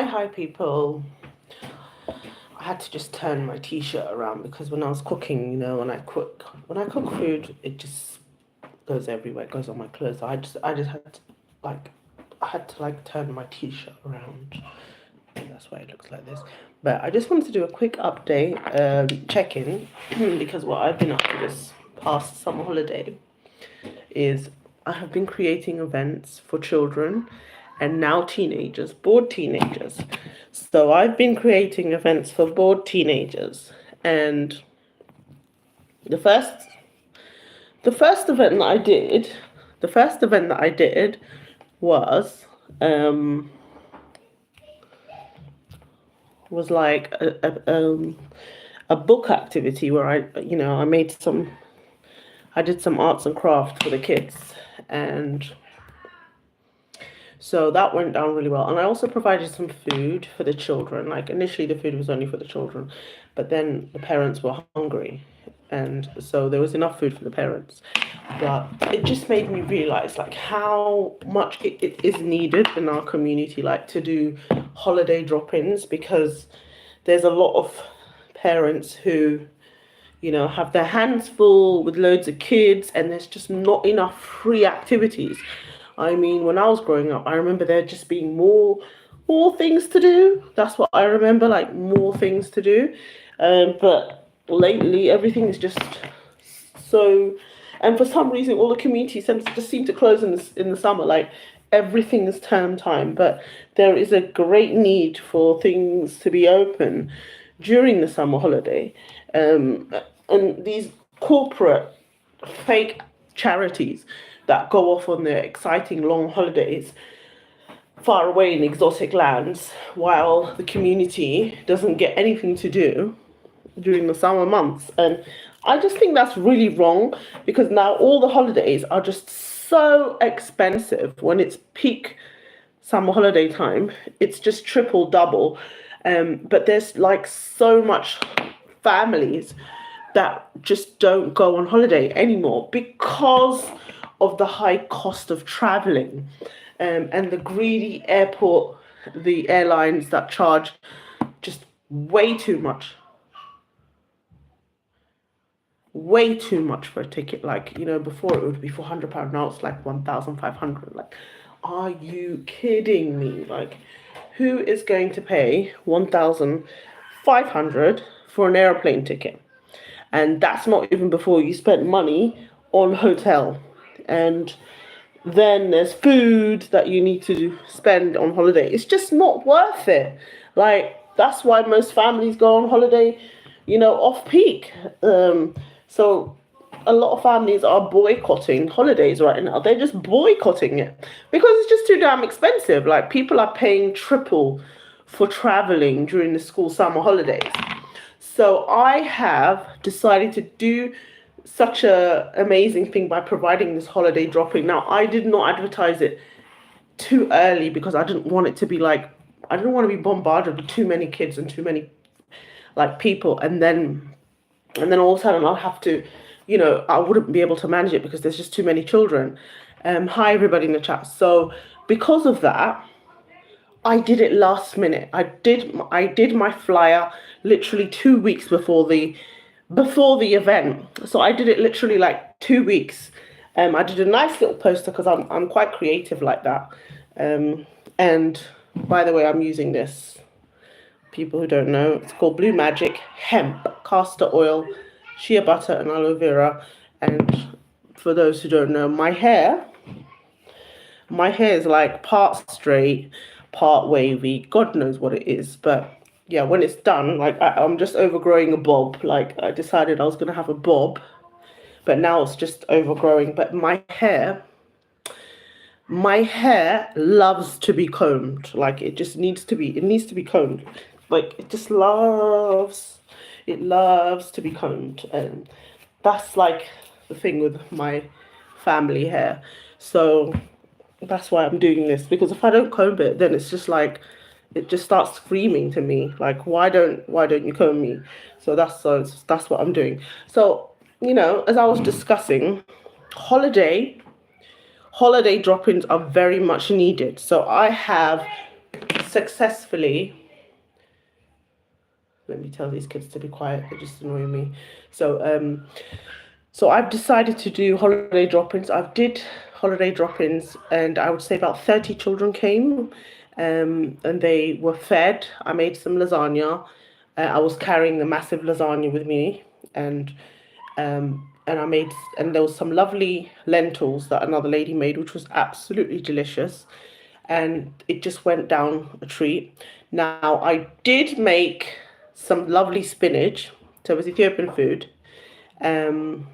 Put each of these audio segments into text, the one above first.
Hi, people. I had to just turn my t-shirt around because when I was cooking, when I cook food, it just goes everywhere. It goes on my clothes. So I just like, I had to like turn my t-shirt around. And that's why it looks like this. But I just wanted to do a quick update, check-in, because what I've been up to this past summer holiday is I have been creating events for children and now teenagers, bored teenagers. So I've been creating events for bored teenagers, and the first the first event that I did, the first event that I did was was like a book activity where I did some arts and crafts for the kids, and so that went down really well. And I also provided some food for the children. Like initially, the food was only for the children, but then the parents were hungry. And so there was enough food for the parents. But it just made me realize like how much it is needed in our community, like to do holiday drop-ins, because there's a lot of parents who have their hands full with loads of kids, and there's just not enough free activities. I mean, when I was growing up, I remember there just being more things to do. That's what I remember, like more things to do. But lately, everything is just so, and for some reason, all the community centers just seem to close in the summer. Like everything is term time, but there is a great need for things to be open during the summer holiday. And these corporate fake charities that go off on their exciting long holidays far away in exotic lands while the community doesn't get anything to do during the summer months. And I just think that's really wrong, because now all the holidays are just so expensive when it's peak summer holiday time. It's just triple, double. But there's like so much families that just don't go on holiday anymore because of the high cost of traveling, and the greedy the airlines that charge just way too much for a ticket. Like, before it would be £400, now it's like 1,500. Like, are you kidding me? Like, who is going to pay 1,500 for an airplane ticket? And that's not even before you spent money on hotel. And then there's food that you need to spend on holiday. It's just not worth it. Like, that's why most families go on holiday, off peak. So a lot of families are boycotting holidays right now. They're just boycotting it because it's just too damn expensive. Like, people are paying triple for traveling during the school summer holidays. So I have decided to do such a amazing thing by providing this holiday drop-in. Now, I did not advertise it too early because I didn't want it to be like, I didn't want to be bombarded with too many kids and too many like people, and then all of a sudden I'll have to, I wouldn't be able to manage it because there's just too many children. Hi everybody in the chat. So because of that, I did it last minute. I did my flyer literally 2 weeks before the event. So I did it literally like 2 weeks. I did a nice little poster because I'm quite creative like that. And by the way, I'm using this. People who don't know, it's called Blue Magic hemp, castor oil, shea butter, and aloe vera. And for those who don't know, my hair is like part straight, part wavy. God knows what it is, but yeah, when it's done, like I'm just overgrowing a bob. Like, I decided I was gonna have a bob, but now it's just overgrowing. But my hair loves to be combed. Like, it needs to be combed. Like, it loves to be combed. And that's like the thing with my family hair. So that's why I'm doing this, because if I don't comb it, then it's just like, it just starts screaming to me like, why don't you comb me? So that's what I'm doing. So, as I was discussing, holiday drop-ins are very much needed. So I have successfully, let me tell these kids to be quiet, they're just annoying me. So I've decided to do holiday drop-ins. I've did holiday drop-ins, and I would say about 30 children came, and they were fed. I made some lasagna. I was carrying the massive lasagna with me, and I made, and there was some lovely lentils that another lady made, which was absolutely delicious, and it just went down a treat. Now I did make some lovely spinach, so it was Ethiopian food. Um,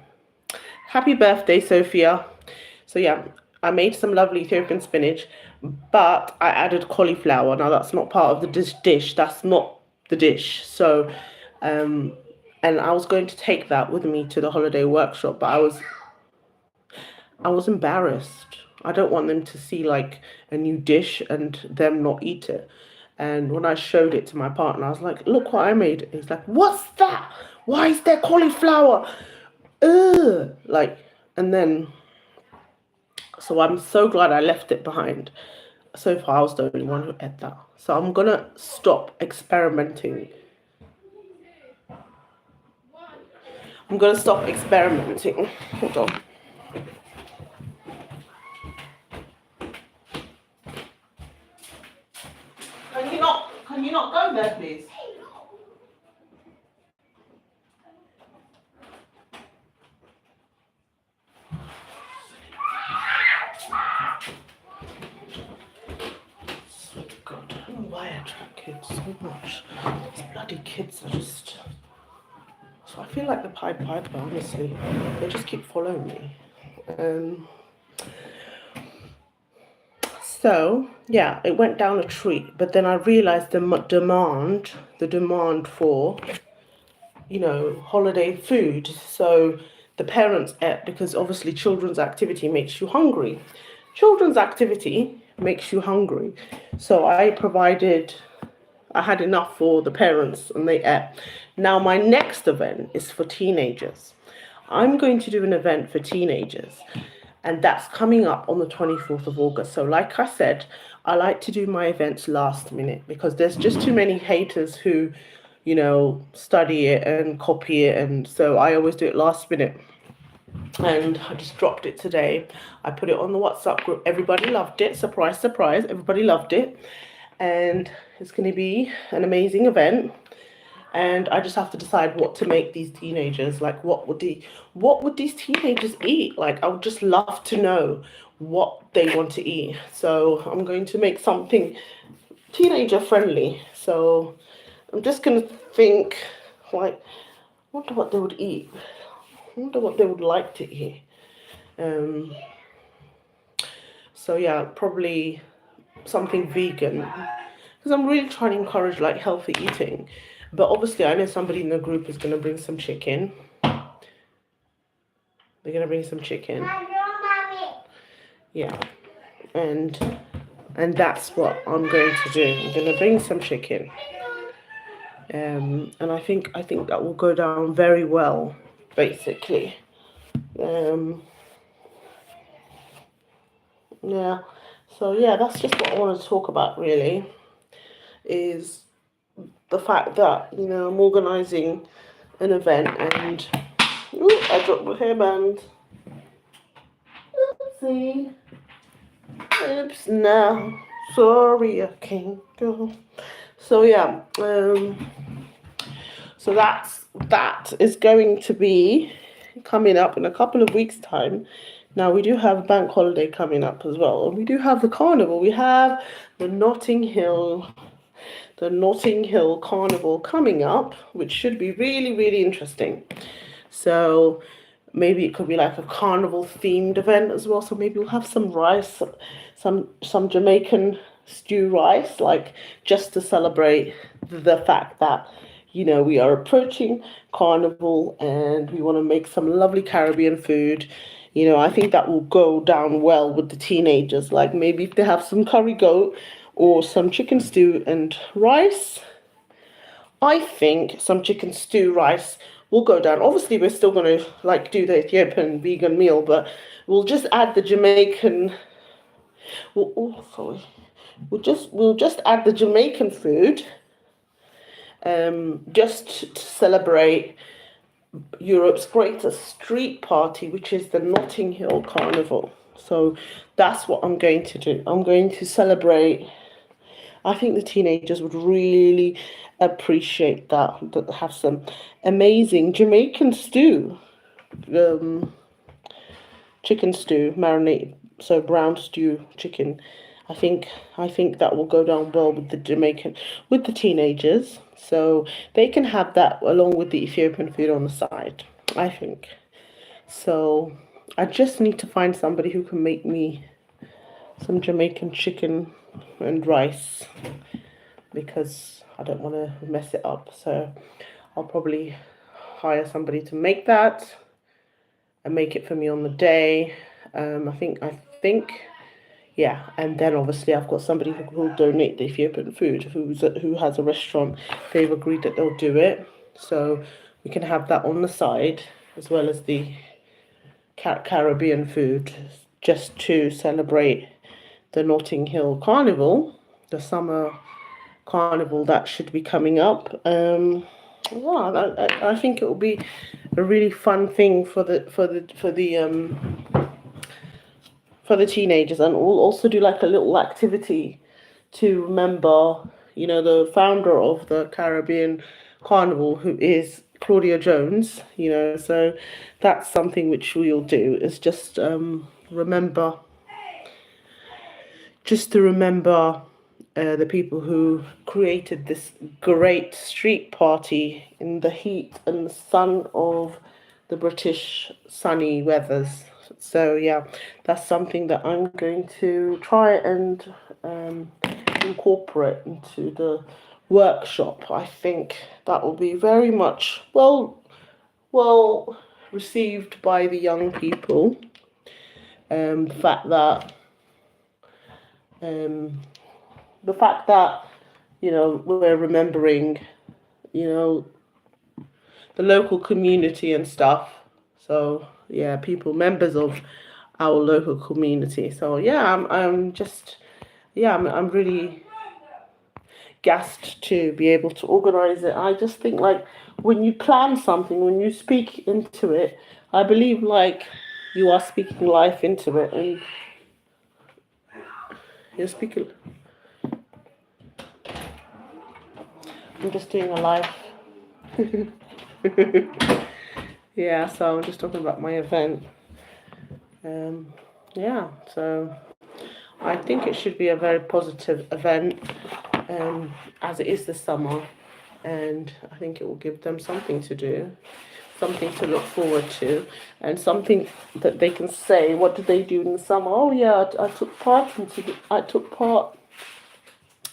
Happy birthday, Sophia. So yeah, I made some lovely Ethiopian spinach, but I added cauliflower. Now that's not part of the dish. That's not the dish. So, um, and I was going to take that with me to the holiday workshop, but I was embarrassed. I don't want them to see like a new dish and them not eat it. And when I showed it to my partner, I was like, "Look what I made." He's like, "What's that? Why is there cauliflower?" Ugh. Like, and then, so I'm so glad I left it behind. So far, I was the only one who ate that. So I'm gonna stop experimenting. I'm gonna stop experimenting. Hold on. Can you not go there, please? God, I don't know why I attract kids so much. These bloody kids are just. So I feel like the Pied Piper, honestly. They just keep following me. So yeah, it went down a treat, but then I realized the demand for, holiday food. So the parents ate, because obviously children's activity makes you hungry. Children's activity makes you hungry. So I had enough for the parents and they ate. Now my next event is for teenagers. I'm going to do an event for teenagers, and that's coming up on the 24th of August. So like I said, I like to do my events last minute because there's just too many haters who, study it and copy it, and so I always do it last minute. And I just dropped it today. I put it on the WhatsApp group. Everybody loved it. Surprise, surprise. Everybody loved it. And it's going to be an amazing event. And I just have to decide what to make these teenagers. Like, what would these teenagers eat? Like, I would just love to know what they want to eat. So I'm going to make something teenager friendly. So I'm just going to think, like, I wonder what they would eat. I wonder what they would like to eat. So yeah, probably something vegan, because I'm really trying to encourage like healthy eating. But obviously, I know somebody in the group is going to bring some chicken. They're going to bring some chicken. Yeah, and that's what I'm going to do. I'm going to bring some chicken. And I think that will go down very well, basically. Yeah. So yeah, that's just what I want to talk about. Really, is the fact that I'm organising an event, and I dropped my hairband. Oopsie. Oops, now. Sorry, I can't go. So yeah, so that is going to be coming up in a couple of weeks' time. Now we do have a bank holiday coming up as well, and we do have the carnival. We have the Notting Hill Carnival coming up, which should be really, really interesting. So maybe it could be like a carnival themed event as well. So maybe we'll have some rice, some Jamaican stew rice, like just to celebrate the fact that we are approaching carnival and we want to make some lovely Caribbean food. I think that will go down well with the teenagers. Like maybe if they have some curry goat or some chicken stew and rice, I think some chicken stew rice will go down. Obviously, we're still going to like do the Ethiopian vegan meal, but we'll just add the Jamaican. Oh, sorry. we'll just add the Jamaican food, just to celebrate Europe's greatest street party, which is the Notting Hill Carnival. So that's what I'm going to do. I'm going to celebrate. I think the teenagers would really appreciate that have some amazing Jamaican stew, um, chicken stew, marinated, so brown stew chicken. I think that will go down well with the with the teenagers. So they can have that along with the Ethiopian food on the side. I think. So I just need to find somebody who can make me some Jamaican chicken and rice because I don't want to mess it up. So I'll probably hire somebody to make that and make it for me on the day. I think, yeah. And then obviously I've got somebody who will donate the Ethiopian food, who has a restaurant. They've agreed that they'll do it, so we can have that on the side as well as the Caribbean food, just to celebrate the Notting Hill Carnival, the summer carnival that should be coming up. Yeah, I think it will be a really fun thing for the teenagers, and we'll also do like a little activity to remember, the founder of the Caribbean Carnival, who is Claudia Jones. So that's something which we'll do, is remember, just to remember the people who created this great street party in the heat and the sun of the British sunny weathers. So yeah, that's something that I'm going to try and incorporate into the workshop. I think that will be very much well received by the young people. The fact that the fact that we're remembering the local community and stuff. So yeah, people, members of our local community. So yeah, I'm just, yeah, I'm really gassed to be able to organize it. I just think, like, when you plan something, when you speak into it, I believe like you are speaking life into it, and you're speaking. I'm just doing a live. Yeah, so I'm just talking about my event. Yeah, so I think it should be a very positive event, as it is the summer, and I think it will give them something to do, something to look forward to, and something that they can say. What did they do in the summer? Oh yeah, I took part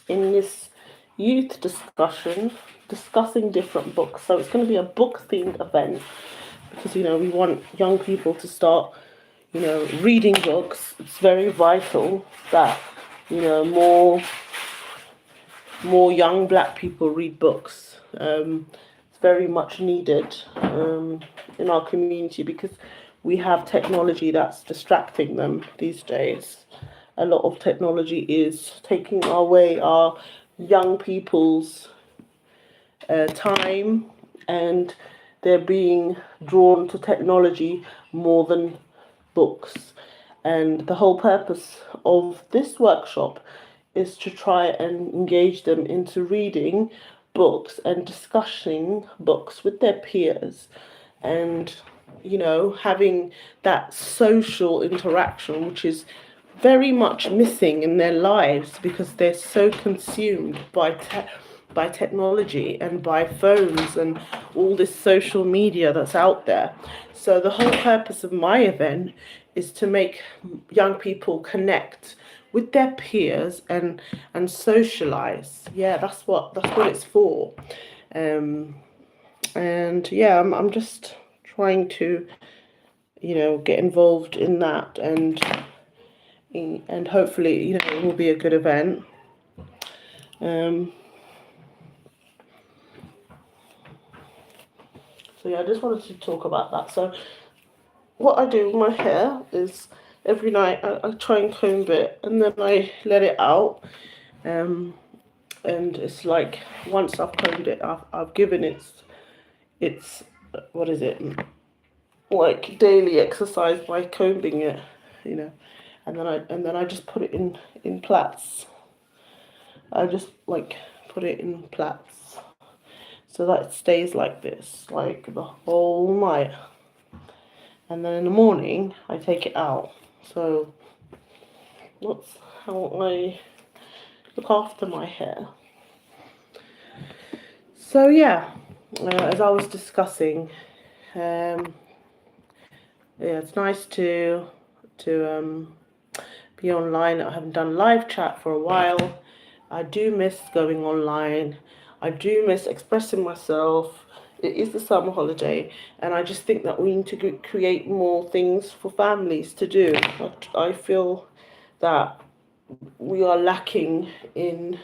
in this youth discussion discussing different books. So it's going to be a book themed event because we want young people to start reading books. It's very vital that more young black people read books. It's very much needed in our community because we have technology that's distracting them these days. A lot of technology is taking away our young people's time, and they're being drawn to technology more than books. And the whole purpose of this workshop is to try and engage them into reading books and discussing books with their peers, and having that social interaction, which is very much missing in their lives because they're so consumed by technology and by phones and all this social media that's out there. So the whole purpose of my event is to make young people connect with their peers and socialize. Yeah, that's what it's for. And yeah, I'm just trying to get involved in that, and hopefully it will be a good event. So yeah, I just wanted to talk about that. So what I do with my hair is every night I try and comb it, and then I let it out. And it's like once I've combed it, I've given its what is it, like daily exercise by combing it, you know, and then I just put it in plaits. I just like put it in plaits so that it stays like this, like the whole night. And then in the morning, I take it out. So that's how I look after my hair. So yeah, as I was discussing, yeah, it's nice to be online. I haven't done live chat for a while. I do miss going online. I do miss expressing myself. It is the summer holiday, and I just think that we need to create more things for families to do. I feel that we are lacking in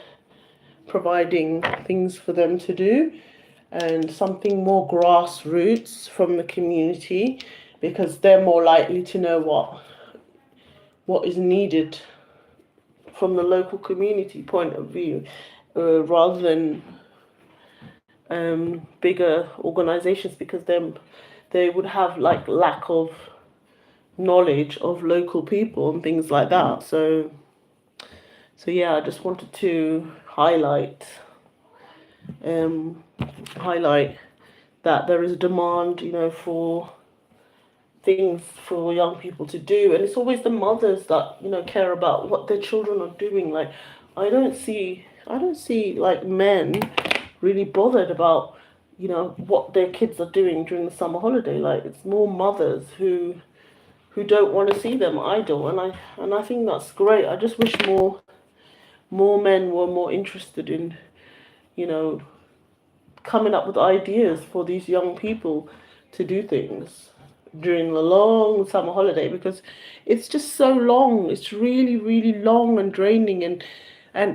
providing things for them to do, and something more grassroots from the community, because they're more likely to know what is needed from the local community point of view, rather than bigger organizations, because then they would have like lack of knowledge of local people and things like that. So yeah, I just wanted to um, highlight that there is a demand, for things for young people to do, and it's always the mothers that care about what their children are doing. Like, I don't see like men really bothered about what their kids are doing during the summer holiday. Like, it's more mothers who don't want to see them idle, and I think that's great. I just wish more men were more interested in you know coming up with ideas for these young people to do things during the long summer holiday, because it's just so long. It's really, really long and draining, and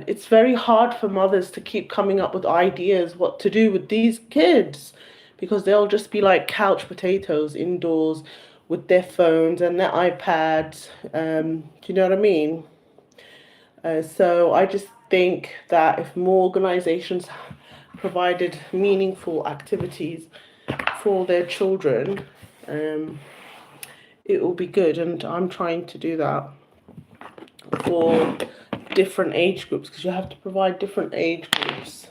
it's very hard for mothers to keep coming up with ideas what to do with these kids, because they'll just be like couch potatoes indoors with their phones and their iPads. Do you know what I mean? So I just think that if more organizations provided meaningful activities for their children, it will be good. And I'm trying to do that for different age groups, because you have to provide different age groups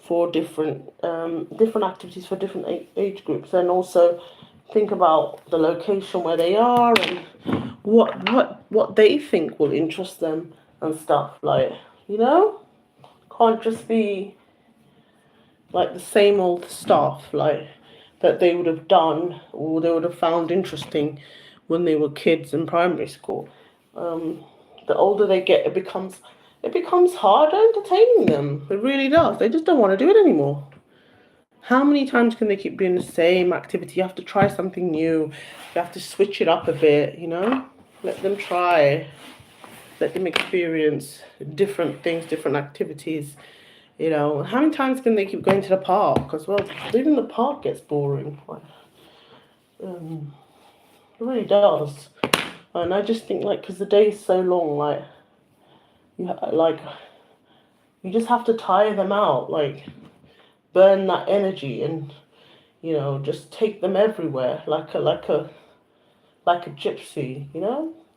for different activities for different age groups, and also think about the location where they are and what they think will interest them and stuff. Like, can't just be like the same old stuff like that they would have done or they would have found interesting when they were kids in primary school. The older they get, it becomes harder entertaining them. It really does. They just don't want to do it anymore. How many times can they keep doing the same activity? You have to try something new. You have to switch it up a bit, Let them try. Let them experience different things, different activities. How many times can they keep going to the park as well? Even the park gets boring. It really does. And I just think, like, because the day is so long, like, you just have to tire them out, like, burn that energy, and just take them everywhere, like a gypsy,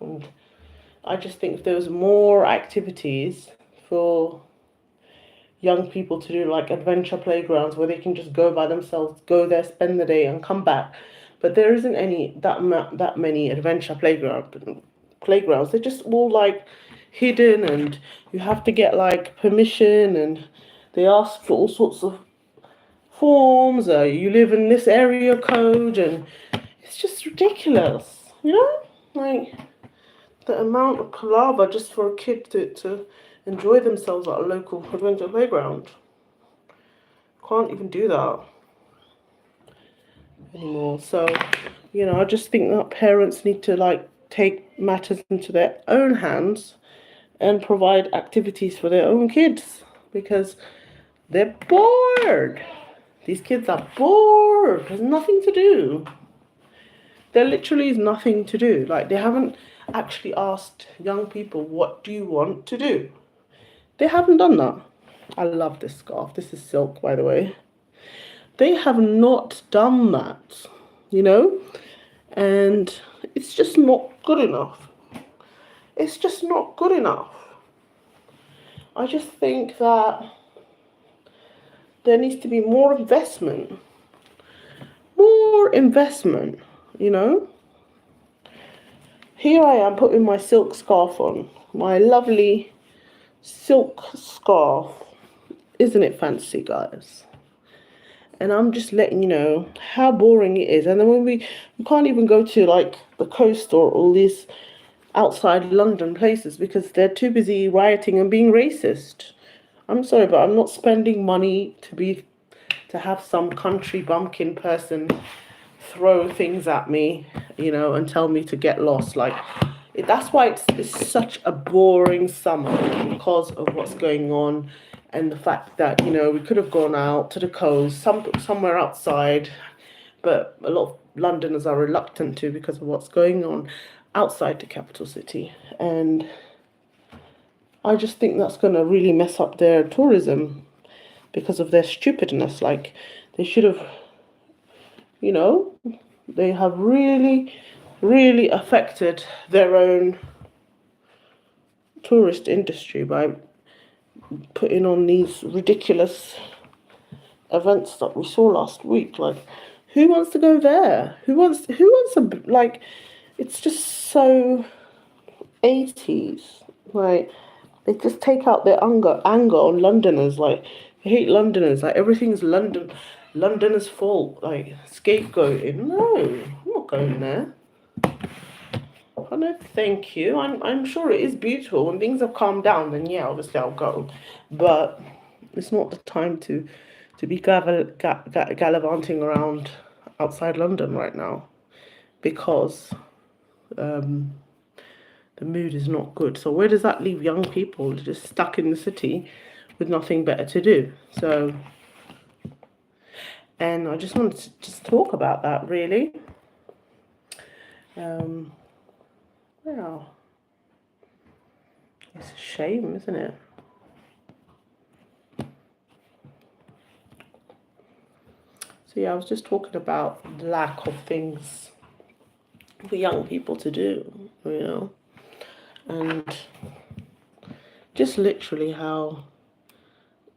And I just think if there was more activities for young people to do, like adventure playgrounds where they can just go by themselves, go there, spend the day, and come back. But there isn't that many adventure playgrounds. They're just all like hidden, and you have to get like permission, and they ask for all sorts of forms. You live in this area code, and it's just ridiculous, like the amount of palaver just for a kid to enjoy themselves at a local adventure playground. Can't even do that anymore. So, I just think that parents need to like take matters into their own hands and provide activities for their own kids, because they're bored. These kids are bored. There's nothing to do. There literally is nothing to do. Like, they haven't actually asked young people, what do you want to do? They haven't done that. I love this scarf. This is silk, by the way. They have not done that, you know? And it's just not good enough. It's just not good enough. I just think that there needs to be more investment. More investment, you know? Here I am putting my silk scarf on. My lovely silk scarf. Isn't it fancy, guys? And I'm just letting you know how boring it is. And then when we can't even go to like the coast or all these outside London places because they're too busy rioting and being racist. I'm sorry, but I'm not spending money to have some country bumpkin person throw things at me, you know, and tell me to get lost. Like that's why it's such a boring summer, because of what's going on and the fact that, you know, we could have gone out to the coast, somewhere outside, but a lot of Londoners are reluctant to because of what's going on outside the capital city. And I just think that's going to really mess up their tourism because of their stupidness. Like, they should have, you know, they have really, really affected their own tourist industry by putting on these ridiculous events that we saw last week. Like, who wants to go there? Who wants to, like, it's just so 80s. Like, they just take out their anger on Londoners. Like, they hate Londoners. Like, everything's Londoners' fault. Like, scapegoating. No, I'm not going there. Oh, no, thank you. I'm sure it is beautiful. When things have calmed down, then yeah, obviously I'll go. But it's not the time to be gallivanting around outside London right now, because the mood is not good. So where does that leave young people? They're just stuck in the city with nothing better to do. So, and I just wanted to just talk about that, really. Yeah, it's a shame, isn't it? So yeah, I was just talking about the lack of things for young people to do, you know, and just literally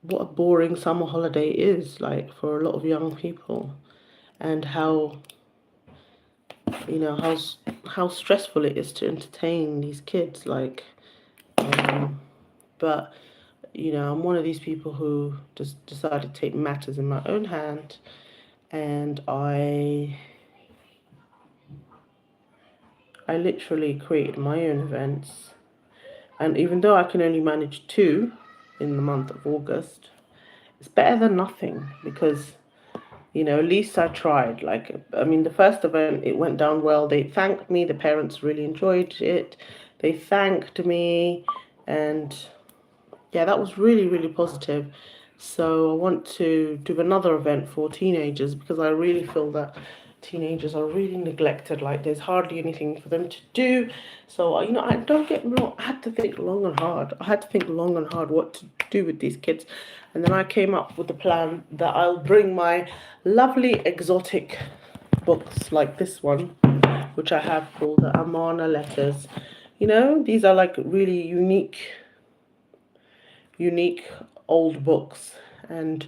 what a boring summer holiday is like for a lot of young people, and how, you know, how stressful it is to entertain these kids. Like, but you know, I'm one of these people who just decided to take matters in my own hand, and I literally created my own events. And even though I can only manage 2 in the month of August, it's better than nothing, because, you know, at least I tried. Like, I mean, the first event, it went down well. They thanked me. The parents really enjoyed it. They thanked me. And yeah, that was really, really positive. So I want to do another event for teenagers, because I really feel that teenagers are really neglected. Like, there's hardly anything for them to do. So, you know, I don't get me wrong, I had to think long and hard. I had to think long and hard what to do with these kids. And then I came up with the plan that I'll bring my lovely exotic books like this one, which I have called the Amana Letters. You know, these are like really unique old books. And,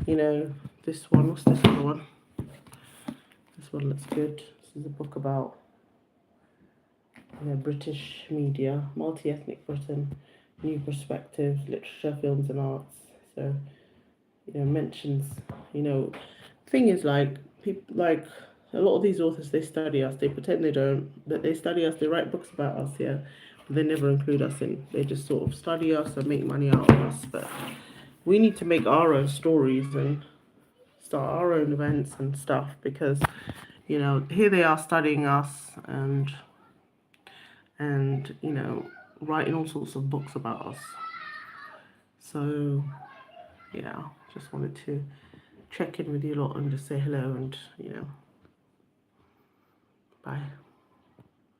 you know, this one, what's this other one? This one looks good. This is a book about, you know, British media, multi-ethnic Britain, new perspectives, literature, films and arts. So, you know, mentions, you know, thing is, like, people, like, a lot of these authors, they study us, they pretend they don't, but they study us, they write books about us, yeah, but they never include us in. They just sort of study us and make money out of us. But we need to make our own stories and start our own events and stuff, because, you know, here they are studying us and you know, writing all sorts of books about us. So yeah, just wanted to check in with you lot and just say hello, and, you know, bye.